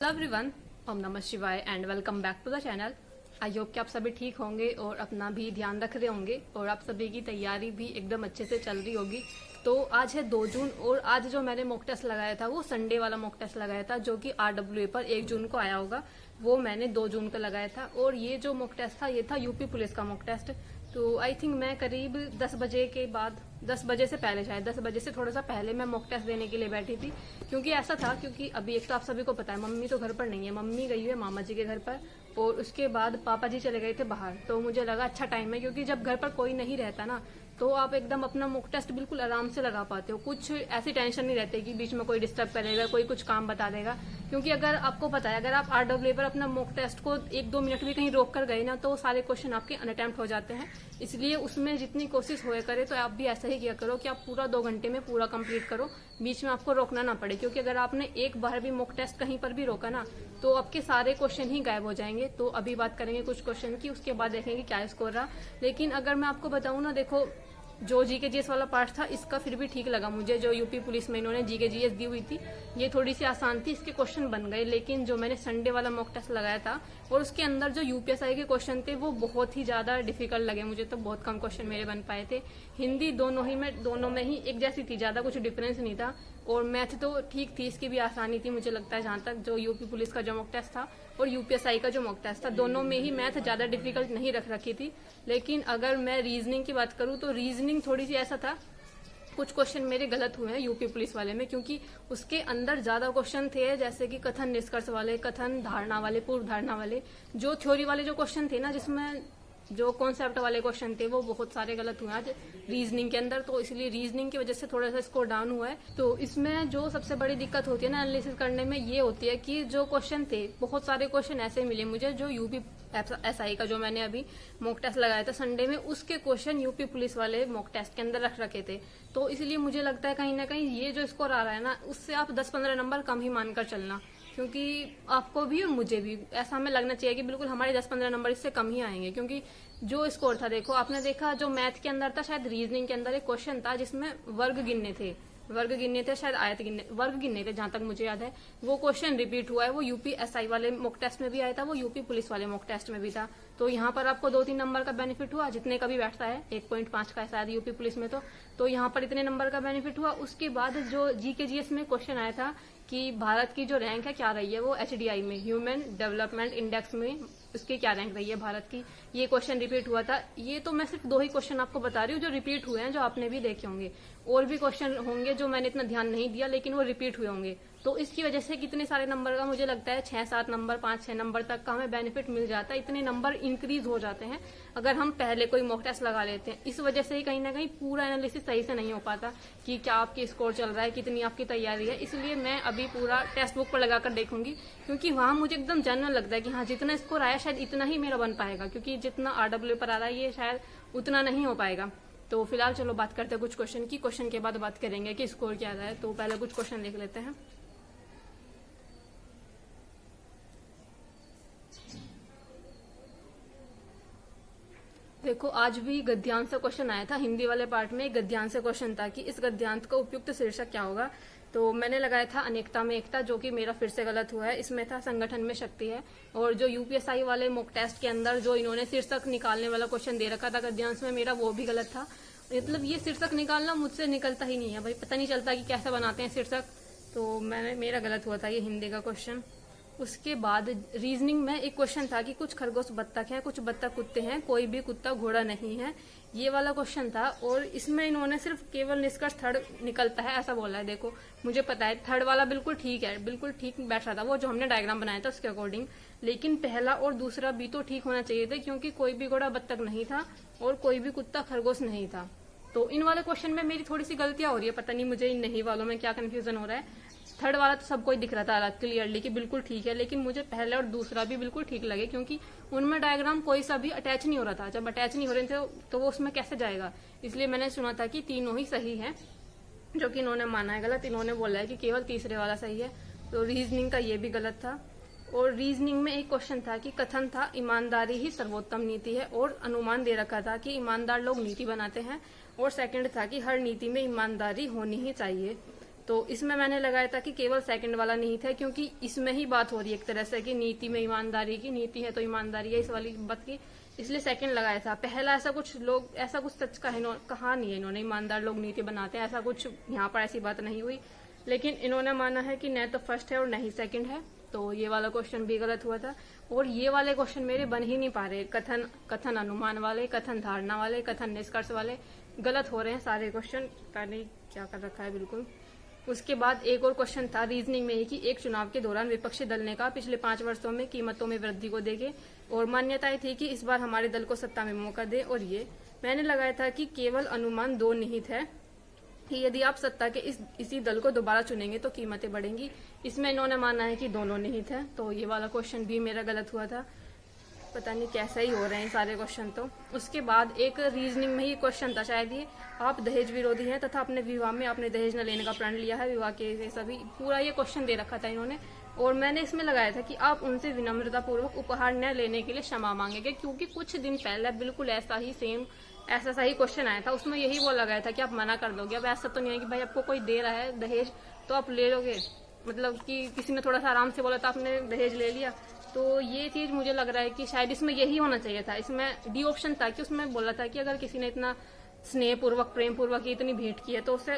Hello everyone, ओम नमः शिवाय and welcome back to the channel. I hope कि आप सभी ठीक होंगे और अपना भी ध्यान रख रहे होंगे और आप सभी की तैयारी भी एकदम अच्छे से चल रही होगी। तो आज है 2 जून और आज जो मैंने मॉक टेस्ट लगाया था वो संडे वाला मॉक टेस्ट लगाया था जो कि RWA पर 1 जून को आया होगा। वो मैंने 2 जून को लगाया था और ये जो मॉक टेस्ट था ये था यूपी पुलिस का मॉक टेस्ट। तो आई थिंक मैं करीब 10 बजे के बाद, 10 बजे से पहले, शायद 10 बजे से थोड़ा सा पहले मैं मॉक टेस्ट देने के लिए बैठी थी। क्योंकि ऐसा था, क्योंकि अभी एक तो आप सभी को पता है मम्मी तो घर पर नहीं है, मम्मी गई है मामा जी के घर पर और उसके बाद पापा जी चले गए थे बाहर। तो मुझे लगा अच्छा टाइम है, क्योंकि जब घर पर कोई नहीं रहता ना तो आप एकदम अपना मॉक टेस्ट बिल्कुल आराम से लगा पाते हो। कुछ ऐसी टेंशन नहीं रहती कि बीच में कोई डिस्टर्ब करेगा, कोई कुछ काम बता देगा। क्योंकि अगर आपको पता है, अगर आप RWA पर अपना मॉक टेस्ट को 1-2 मिनट भी कहीं रोक कर गए ना तो सारे क्वेश्चन आपके अनअटेम्प्ट हो जाते हैं। इसलिए उसमें जितनी कोशिश होया करे तो आप भी ऐसा ही किया करो कि आप पूरा 2 घंटे में पूरा कंप्लीट करो, बीच में आपको रोकना ना पड़े। क्योंकि अगर आपने एक बार भी मॉक टेस्ट कहीं पर भी रोका ना तो आपके सारे क्वेश्चन ही गायब हो जाएंगे। तो अभी बात करेंगे कुछ क्वेश्चन की, उसके बाद देखेंगे क्या स्कोर रहा। लेकिन अगर मैं आपको बताऊं ना, देखो जो जीके जीएस वाला पार्ट था इसका फिर भी ठीक लगा मुझे। जो यूपी पुलिस में इन्होंने जीके जीएस दी हुई थी ये थोड़ी सी आसान थी, इसके क्वेश्चन बन गए। लेकिन जो मैंने संडे वाला मॉक टेस्ट लगाया था और उसके अंदर जो यूपीएसआई के क्वेश्चन थे वो बहुत ही ज्यादा डिफिकल्ट लगे मुझे। तो बहुत कम क्वेश्चन मेरे बन पाए थे। हिंदी दोनों में ही एक जैसी थी, ज्यादा कुछ डिफरेंस नहीं था। और मैथ तो ठीक थी, इसकी भी आसानी थी मुझे लगता है, जहां तक जो यूपी पुलिस का जो मॉक टेस्ट था और यूपीएसआई का जो मॉक टेस्ट था दोनों में ही मैथ ज्यादा डिफिकल्ट नहीं रख रखी थी। लेकिन अगर मैं रीजनिंग की बात करूं तो रीजनिंग थोड़ी सी ऐसा था, कुछ क्वेश्चन मेरे गलत हुए हैं यूपी पुलिस वाले में। क्योंकि उसके अंदर ज्यादा क्वेश्चन थे जैसे कि कथन निष्कर्ष वाले, कथन धारणा वाले, पूर्व धारणा वाले। जो थ्योरी वाले जो क्वेश्चन थे ना, जिसमें जो कॉन्सेप्ट वाले क्वेश्चन थे वो बहुत सारे गलत हुए आज रीजनिंग के अंदर। तो इसलिए रीजनिंग की वजह से थोड़ा सा स्कोर डाउन हुआ है। तो इसमें जो सबसे बड़ी दिक्कत होती है ना एनालिसिस करने में, ये होती है कि जो क्वेश्चन थे, बहुत सारे क्वेश्चन ऐसे मिले मुझे जो यूपी एसआई का जो मैंने अभी मॉक टेस्ट लगाया था संडे में, उसके क्वेश्चन यूपी पुलिस वाले मॉक टेस्ट के अंदर रख रखे थे। तो इसलिए मुझे लगता है कहीं ना कहीं ये जो स्कोर आ रहा है ना, उससे आप 10-15 नंबर कम ही मानकर चलना। क्योंकि आपको भी और मुझे भी ऐसा हमें लगना चाहिए कि बिल्कुल हमारे 10-15 नंबर इससे कम ही आएंगे। क्योंकि जो स्कोर था, देखो आपने देखा जो मैथ के अंदर था, शायद रीजनिंग के अंदर एक क्वेश्चन था जिसमें वर्ग गिनने थे, शायद आयत गिनने, वर्ग गिनने थे, जहां तक मुझे याद है। वो क्वेश्चन रिपीट हुआ है, वो यूपी एसआई वाले मॉक टेस्ट में भी आया था, वो यूपी पुलिस वाले मॉक टेस्ट में भी था। तो यहाँ पर आपको 2-3 नंबर का बेनिफिट हुआ, जितने का भी बैठता है 1.5 का शायद यूपी पुलिस में। तो यहाँ पर इतने नंबर का बेनिफिट हुआ। उसके बाद जो जीके जीएस में क्वेश्चन आया था कि भारत की जो रैंक है क्या रही है, वो HDI में, ह्यूमन डेवलपमेंट इंडेक्स में उसकी क्या रैंक रही है भारत की, ये क्वेश्चन रिपीट हुआ था। ये तो मैं सिर्फ 2 ही क्वेश्चन आपको बता रही हूँ जो रिपीट हुए हैं, जो आपने भी देखे होंगे। और भी क्वेश्चन होंगे जो मैंने इतना ध्यान नहीं दिया लेकिन वो रिपीट हुए होंगे। तो इसकी वजह से कितने सारे नंबर का, मुझे लगता है 6-7 नंबर, 5-6 नंबर तक का हमें बेनिफिट मिल जाता है। इतने नंबर इंक्रीज हो जाते हैं अगर हम पहले कोई मॉक टेस्ट लगा लेते हैं। इस वजह से ही कहीं ना कहीं पूरा एनालिसिस सही से नहीं हो पाता कि क्या आपकी स्कोर चल रहा है, कितनी आपकी तैयारी है। इसलिए मैं अभी पूरा टेक्स्ट बुक पर लगाकर देखूंगी, क्योंकि वहां मुझे एकदम जनरल लगता है कि हाँ जितना स्कोर आया शायद इतना ही मेरा बन पाएगा। क्योंकि जितना RWA पर आ रहा है ये शायद उतना नहीं हो पाएगा। तो फिलहाल चलो बात करते हैं कुछ क्वेश्चन की, क्वेश्चन के बाद बात करेंगे कि स्कोर क्या रहा है। तो पहले कुछ क्वेश्चन देख लेते हैं। देखो आज भी गद्यांश से क्वेश्चन आया था, हिंदी वाले पार्ट में गद्यांश से क्वेश्चन था कि इस गद्यांश का उपयुक्त शीर्षक क्या होगा। तो मैंने लगाया था अनेकता में एकता, जो कि मेरा फिर से गलत हुआ है। इसमें था संगठन में शक्ति है। और जो यूपीएसआई वाले मॉक टेस्ट के अंदर जो इन्होंने शीर्षक निकालने वाला क्वेश्चन दे रखा था गद्यांश में, मेरा वो भी गलत था। मतलब ये शीर्षक निकालना मुझसे निकलता ही नहीं है भाई, पता नहीं चलता कि कैसे बनाते हैं शीर्षक। तो मेरा गलत हुआ था ये हिंदी का क्वेश्चन। उसके बाद रीजनिंग में एक क्वेश्चन था कि कुछ खरगोश बत्तख है, कुछ बत्तख कुत्ते हैं, कोई भी कुत्ता घोड़ा नहीं है, ये वाला क्वेश्चन था। और इसमें इन्होंने सिर्फ केवल निष्कर्ष थर्ड निकलता है ऐसा बोला है। देखो मुझे पता है थर्ड वाला बिल्कुल ठीक है, बिल्कुल ठीक बैठ रहा था वो जो हमने डायग्राम बनाया था उसके अकॉर्डिंग। लेकिन पहला और दूसरा भी तो ठीक होना चाहिए थे, क्योंकि कोई भी घोड़ा बत्तख नहीं था और कोई भी कुत्ता खरगोश नहीं था। तो इन वाले क्वेश्चन में मेरी थोड़ी सी गलतियां हो रही है, पता नहीं मुझे इन नहीं वालों में क्या कंफ्यूजन हो रहा है। थर्ड वाला तो सबको ही दिख रहा था क्लियरली कि बिल्कुल ठीक है, लेकिन मुझे पहला और दूसरा भी बिल्कुल ठीक लगे, क्योंकि उनमें डायग्राम कोई सा भी अटैच नहीं हो रहा था। जब अटैच नहीं हो रहे थे तो वो उसमें कैसे जाएगा। इसलिए मैंने सुना था कि तीनों ही सही है, जो कि इन्होंने माना है गलत। इन्होंने बोला है कि केवल तीसरे वाला सही है। तो रीजनिंग का ये भी गलत था। और रीजनिंग में एक क्वेश्चन था कि कथन था ईमानदारी ही सर्वोत्तम नीति है, और अनुमान दे रखा था कि ईमानदार लोग नीति बनाते हैं। और सेकंड था कि हर नीति में ईमानदारी होनी ही चाहिए। तो इसमें मैंने लगाया था कि केवल सेकंड वाला नहीं था, क्योंकि इसमें ही बात हो रही है एक तरह से कि नीति में ईमानदारी की, नीति है तो ईमानदारी है, इस वाली बात की, इसलिए सेकंड लगाया था। पहला ऐसा कुछ लोग ऐसा कुछ सच कहा नहीं है इन्होंने, ईमानदार लोग नीति बनाते हैं, ऐसा कुछ यहाँ पर ऐसी बात नहीं हुई। लेकिन इन्होंने माना है कि न तो फर्स्ट है और न ही सेकंड है, तो ये वाला क्वेश्चन भी गलत हुआ था। और ये वाले क्वेश्चन मेरे बन ही नहीं पा रहे, कथन अनुमान वाले, कथन धारणा वाले, कथन निष्कर्ष वाले गलत हो रहे हैं सारे क्वेश्चन, पता नहीं क्या कर रखा है बिल्कुल। उसके बाद एक और क्वेश्चन था रीजनिंग में ही कि एक चुनाव के दौरान विपक्षी दल ने कहा पिछले 5 वर्षों में कीमतों में वृद्धि को देखे और मान्यताएं थी कि इस बार हमारे दल को सत्ता में मौका दे। और ये मैंने लगाया था कि केवल अनुमान 2 निहित है कि यदि आप सत्ता के इसी दल को दोबारा चुनेंगे तो कीमतें बढ़ेंगी। इसमें इन्होंने माना है कि दोनों निहित है, तो ये वाला क्वेश्चन भी मेरा गलत हुआ था। पता नहीं कैसे ही हो रहे हैं सारे क्वेश्चन। तो उसके बाद एक रीजनिंग में ही क्वेश्चन था शायद ये, आप दहेज विरोधी हैं तथा अपने विवाह में आपने दहेज न लेने का प्रण लिया है, विवाह के सभी, पूरा ये क्वेश्चन दे रखा था इन्होंने। और मैंने इसमें लगाया था कि आप उनसे विनम्रता पूर्वक उपहार न लेने के लिए क्षमा मांगेंगे, क्योंकि कुछ दिन पहले बिल्कुल ऐसा ही सेम ऐसा सा ही क्वेश्चन आया था, उसमें यही वो लगाया था कि आप मना कर दोगे। अब ऐसा तो नहीं है कि भाई आपको कोई दे रहा है दहेज तो आप ले लोगे, मतलब कि किसी ने थोड़ा सा आराम से बोला था आपने दहेज ले लिया। तो ये चीज मुझे लग रहा है कि शायद इसमें यही होना चाहिए था। इसमें डी ऑप्शन था कि उसमें बोला था कि अगर किसी ने इतना स्नेह पूर्वक प्रेम पूर्वक इतनी भेंट की है तो उसे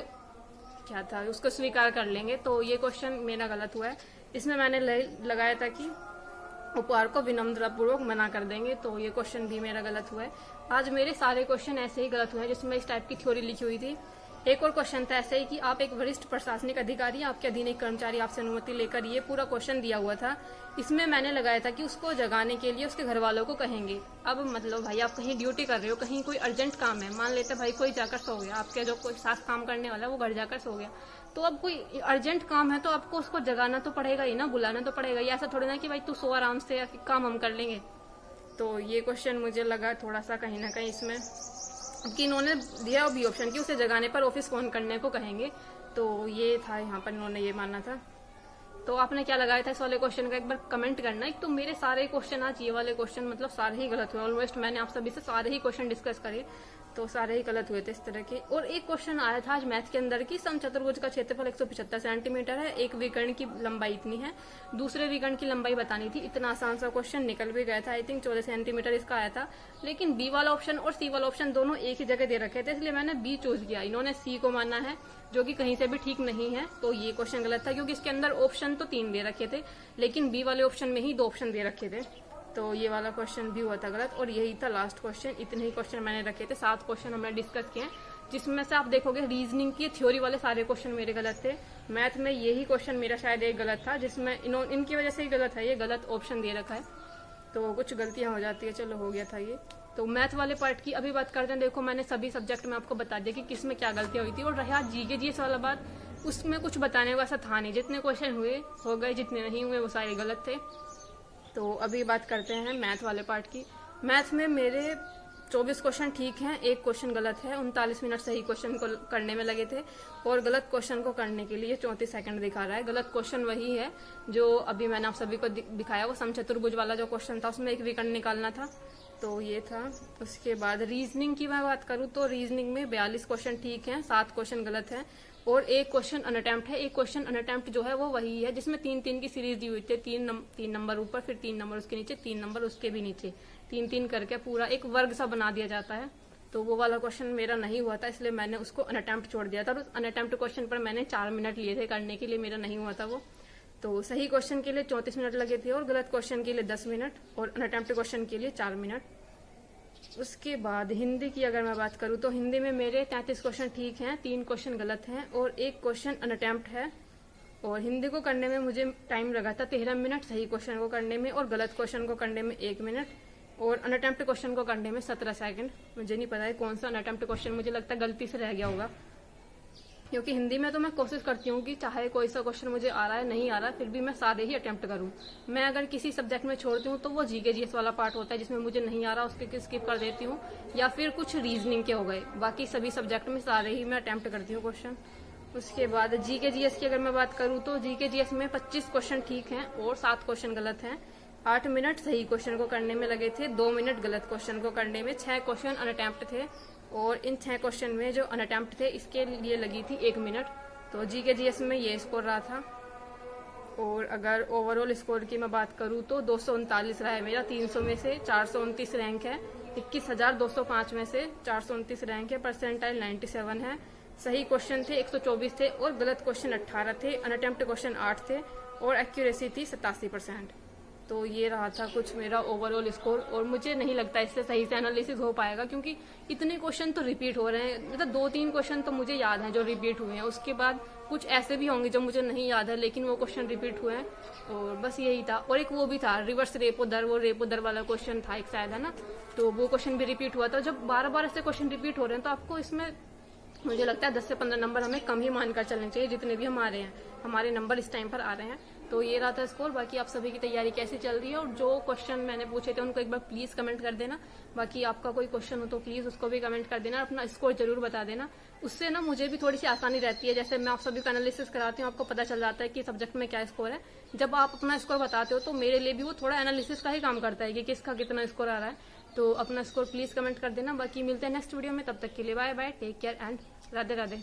क्या था, उसको स्वीकार कर लेंगे। तो ये क्वेश्चन मेरा गलत हुआ है। इसमें मैंने लगाया था कि उपहार को विनम्रतापूर्वक मना कर देंगे, तो ये क्वेश्चन भी मेरा गलत हुआ है। आज मेरे सारे क्वेश्चन ऐसे ही गलत हुए हैं जिसमें इस टाइप की थ्योरी लिखी हुई थी। एक और क्वेश्चन था ऐसे ही कि आप एक वरिष्ठ प्रशासनिक अधिकारी, आपके अधीन एक कर्मचारी आपसे अनुमति लेकर, ये पूरा क्वेश्चन दिया हुआ था। इसमें मैंने लगाया था कि उसको जगाने के लिए उसके घर वालों को कहेंगे। अब मतलब भाई आप कहीं ड्यूटी कर रहे हो, कहीं कोई अर्जेंट काम है, मान लेते भाई कोई जाकर सो गया, आपके जो कोई साथ काम करने वाला है वो घर जाकर सो गया, तो अब कोई अर्जेंट काम है तो आपको उसको जगाना तो पड़ेगा ही ना, बुलाना तो पड़ेगा ही। ऐसा थोड़ी ना कि भाई तू सो आराम से, या काम हम कर लेंगे। तो ये क्वेश्चन मुझे लगा थोड़ा सा कहीं ना कहीं इसमें कि इन्होंने दिया भी ऑप्शन कि उसे जगाने पर ऑफिस फोन करने को कहेंगे, तो ये था यहाँ पर इन्होंने ये माना था। तो आपने क्या लगाया था इस वाले क्वेश्चन का एक बार कमेंट करना। एक तो मेरे सारे क्वेश्चन आज ये वाले क्वेश्चन मतलब सारे ही गलत हुए, ऑलमोस्ट मैंने आप सभी से सारे ही क्वेश्चन डिस्कस करे तो सारे ही गलत हुए थे इस तरह के। और एक क्वेश्चन आया था आज मैथ के अंदर की समचतुर्भुज का क्षेत्रफल 175 सेंटीमीटर है, एक विकर्ण की लंबाई इतनी है, दूसरे विकर्ण की लंबाई बतानी थी। इतना आसान सा क्वेश्चन निकल भी गया था, आई थिंक 14 सेंटीमीटर इसका आया था। लेकिन बी वाला ऑप्शन और सी वाला ऑप्शन दोनों एक ही जगह दे रखे थे, इसलिए मैंने बी चूज किया। इन्होंने सी को माना है जो कि कहीं से भी ठीक नहीं है, तो ये क्वेश्चन गलत था क्योंकि इसके अंदर ऑप्शन तो 3 दे रखे थे लेकिन बी वाले ऑप्शन में ही 2 ऑप्शन दे रखे थे, तो ये वाला क्वेश्चन भी हुआ था गलत। और यही था लास्ट क्वेश्चन, इतने ही क्वेश्चन मैंने रखे थे, 7 क्वेश्चन हमने डिस्कस किए, जिसमें से आप देखोगे रीजनिंग की थ्योरी वाले सारे क्वेश्चन मेरे गलत थे। मैथ में यही क्वेश्चन मेरा शायद एक गलत था, जिसमें इनकी वजह से ही गलत है, ये गलत ऑप्शन दे रखा है, तो कुछ गलतियां हो जाती है। चलो हो गया था ये। तो मैथ वाले पार्ट की अभी बात करते हैं। देखो मैंने सभी सब्जेक्ट में आपको बता दिया कि किस में क्या गलतियां हुई थी। और रहा जीके वाला बात, उसमें कुछ बताने का ऐसा था नहीं, जितने क्वेश्चन हुए हो गए, जितने नहीं हुए वो सारे गलत थे। तो अभी बात करते हैं मैथ वाले पार्ट की। मैथ में मेरे 24 क्वेश्चन ठीक हैं, एक क्वेश्चन गलत है। 39 मिनट सही क्वेश्चन को करने में लगे थे और गलत क्वेश्चन को करने के लिए 34 सेकंड दिखा रहा है। गलत क्वेश्चन वही है जो अभी मैंने आप सभी को दिखाया, वो समचतुर्भुज वाला जो क्वेश्चन था उसमें एक विकर्ण निकालना था, तो ये था। उसके बाद रीजनिंग की मैं बात करूँ तो रीजनिंग में 42 क्वेश्चन ठीक हैं, 7 क्वेश्चन गलत हैं और एक क्वेश्चन अनअटेम्प्ट है। एक क्वेश्चन अनअटेम्प्ट जो है वो वही है जिसमें 3-3 की सीरीज दी हुई थी, 3 नंबर ऊपर, फिर 3 नंबर उसके नीचे, 3 नंबर उसके भी नीचे, 3-3 करके पूरा एक वर्ग सा बना दिया जाता है। तो वो वाला क्वेश्चन मेरा नहीं हुआ था, इसलिए मैंने उसको अनअटेम्प्ट छोड़ दिया था। और उस अनअटेम्प्ट क्वेश्चन पर मैंने 4 मिनट लिए थे करने के लिए, मेरा नहीं हुआ था वो। तो सही क्वेश्चन के लिए 34 मिनट लगे थे और गलत क्वेश्चन के लिए 10 मिनट और अनअटेम्प्ट क्वेश्चन के लिए 4 मिनट। उसके बाद हिंदी की अगर मैं बात करूँ तो हिंदी में मेरे 33 क्वेश्चन ठीक हैं, 3 क्वेश्चन गलत हैं और एक क्वेश्चन अनअटेम्प्ट है। और हिंदी को करने में मुझे टाइम लगा था 13 मिनट सही क्वेश्चन को करने में, और गलत क्वेश्चन को करने में 1 मिनट, और अनअटेम्प्ट क्वेश्चन को करने में 17 सेकंड। मुझे नहीं पता है कौन सा अनअटेम्प्ट क्वेश्चन, मुझे लगता है गलती से रह गया होगा, क्योंकि हिंदी में तो मैं कोशिश करती हूँ कि चाहे कोई सा क्वेश्चन मुझे आ रहा है नहीं आ रहा है, फिर भी मैं सारे ही अटेम्प्ट करूँ। मैं अगर किसी सब्जेक्ट में छोड़ती हूँ तो वो जीके जीएस वाला पार्ट होता है जिसमें मुझे नहीं आ रहा, उसके स्किप कर देती हूँ, या फिर कुछ रीजनिंग के हो गए। बाकी सभी सब्जेक्ट में सारे ही मैं अटेम्प्ट करती हूँ क्वेश्चन। उसके बाद जीके जीएस की अगर मैं बात करूँ तो जीके जीएस में 25 क्वेश्चन ठीक हैं और 7 क्वेश्चन गलत हैं। 8 मिनट सही क्वेश्चन को करने में लगे थे, 2 मिनट गलत क्वेश्चन को करने में, 6 क्वेश्चन अनअटेम्प्ट थे और इन 6 क्वेश्चन में जो अनअटेम्प्ट थे इसके लिए लगी थी 1 मिनट। तो जीके जीएस में ये स्कोर रहा था। और अगर ओवरऑल स्कोर की मैं बात करूँ तो 239 रहा है मेरा, 300 में से 429 रैंक है, 21,205 में से 429 रैंक है, परसेंटाइल 97 है, सही क्वेश्चन थे 124 थे और गलत क्वेश्चन 18 थे, अनअटेम्प्ट क्वेश्चन 8 थे और एक्यूरेसी थी 87%। तो ये रहा था कुछ मेरा ओवरऑल स्कोर। और मुझे नहीं लगता इससे सही से एनालिसिस हो पाएगा, क्योंकि इतने क्वेश्चन तो रिपीट हो रहे हैं। मतलब 2-3 क्वेश्चन तो मुझे याद हैं जो रिपीट हुए हैं, उसके बाद कुछ ऐसे भी होंगे जो मुझे नहीं याद है लेकिन वो क्वेश्चन रिपीट हुए हैं। और बस यही था। और एक वो भी था रिवर्स रेपो दर, वो रेपो दर वाला क्वेश्चन था एक शायद, है ना, तो वो क्वेश्चन भी रिपीट हुआ था। जब 12-12 ऐसे क्वेश्चन रिपीट हो रहे हैं तो आपको इसमें मुझे लगता है 10 से 15 नंबर हमें कम ही मानकर चलने चाहिए, जितने भी हमारे नंबर इस टाइम पर आ रहे हैं। तो ये रहा था स्कोर। बाकी आप सभी की तैयारी कैसी चल रही है, और जो क्वेश्चन मैंने पूछे थे उनको एक बार प्लीज कमेंट कर देना। बाकी आपका कोई क्वेश्चन हो तो प्लीज उसको भी कमेंट कर देना, अपना स्कोर जरूर बता देना। उससे ना मुझे भी थोड़ी सी आसानी रहती है। जैसे मैं आप सभी का एनालिसिस कराती हूँ, आपको पता चल जाता है कि सब्जेक्ट में क्या स्कोर है। जब आप अपना स्कोर बताते हो तो मेरे लिए भी वो थोड़ा एनालिसिस का ही काम करता है कि किसका कितना स्कोर आ रहा है। तो अपना स्कोर प्लीज कमेंट कर देना। बाकी मिलते हैं नेक्स्ट वीडियो में, तब तक के लिए bye bye, take care and Radhe Radhe.